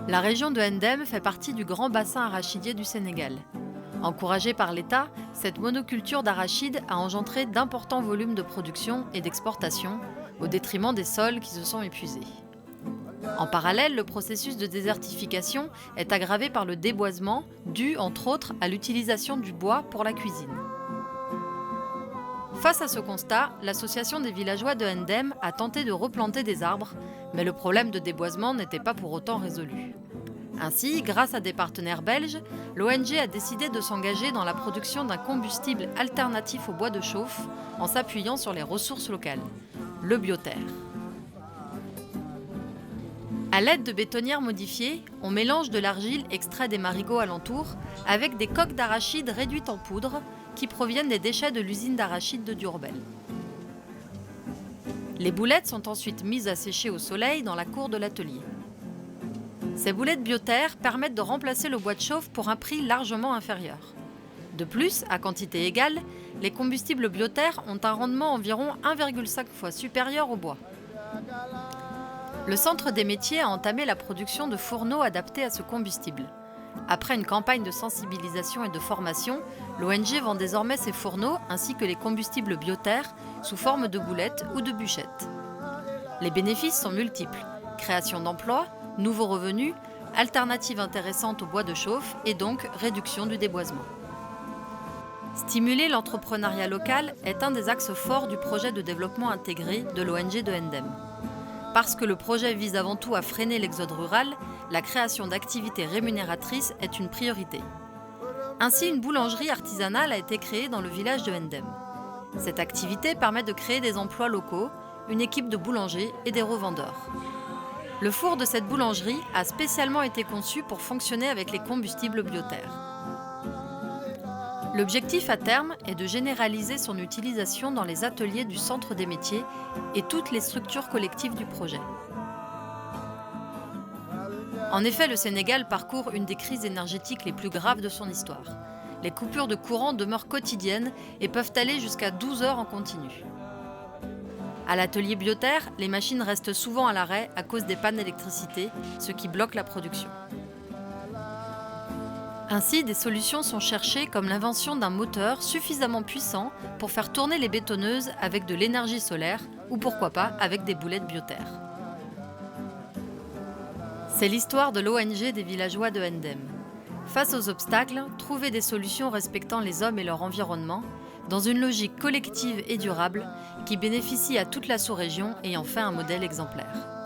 La région de Ndem fait partie du grand bassin arachidier du Sénégal. Encouragée par l'État, cette monoculture d'arachides a engendré d'importants volumes de production et d'exportation, au détriment des sols qui se sont épuisés. En parallèle, le processus de désertification est aggravé par le déboisement, dû entre autres à l'utilisation du bois pour la cuisine. Face à ce constat, l'association des villageois de Ndem a tenté de replanter des arbres, mais le problème de déboisement n'était pas pour autant résolu. Ainsi, grâce à des partenaires belges, l'ONG a décidé de s'engager dans la production d'un combustible alternatif au bois de chauffe en s'appuyant sur les ressources locales, le bioterre. À l'aide de bétonnières modifiées, on mélange de l'argile extraite des marigots alentours avec des coques d'arachides réduites en poudre qui proviennent des déchets de l'usine d'arachides de Diourbel. Les boulettes sont ensuite mises à sécher au soleil dans la cour de l'atelier. Ces boulettes bioterre permettent de remplacer le bois de chauffe pour un prix largement inférieur. De plus, à quantité égale, les combustibles bioterre ont un rendement environ 1,5 fois supérieur au bois. Le Centre des métiers a entamé la production de fourneaux adaptés à ce combustible. Après une campagne de sensibilisation et de formation, l'ONG vend désormais ses fourneaux ainsi que les combustibles bioterre sous forme de boulettes ou de bûchettes. Les bénéfices sont multiples. Création d'emplois, nouveaux revenus, alternatives intéressantes au bois de chauffe et donc réduction du déboisement. Stimuler l'entrepreneuriat local est un des axes forts du projet de développement intégré de l'ONG de Ndem. Parce que le projet vise avant tout à freiner l'exode rural, la création d'activités rémunératrices est une priorité. Ainsi, une boulangerie artisanale a été créée dans le village de Ndem. Cette activité permet de créer des emplois locaux, une équipe de boulangers et des revendeurs. Le four de cette boulangerie a spécialement été conçu pour fonctionner avec les combustibles bioterre. L'objectif à terme est de généraliser son utilisation dans les ateliers du Centre des métiers et toutes les structures collectives du projet. En effet, le Sénégal parcourt une des crises énergétiques les plus graves de son histoire. Les coupures de courant demeurent quotidiennes et peuvent aller jusqu'à 12 heures en continu. À l'atelier bioterre, les machines restent souvent à l'arrêt à cause des pannes d'électricité, ce qui bloque la production. Ainsi, des solutions sont cherchées comme l'invention d'un moteur suffisamment puissant pour faire tourner les bétonneuses avec de l'énergie solaire ou pourquoi pas avec des boulettes bioterre. C'est l'histoire de l'ONG des villageois de Ndem. Face aux obstacles, trouver des solutions respectant les hommes et leur environnement, dans une logique collective et durable qui bénéficie à toute la sous-région et en fait un modèle exemplaire.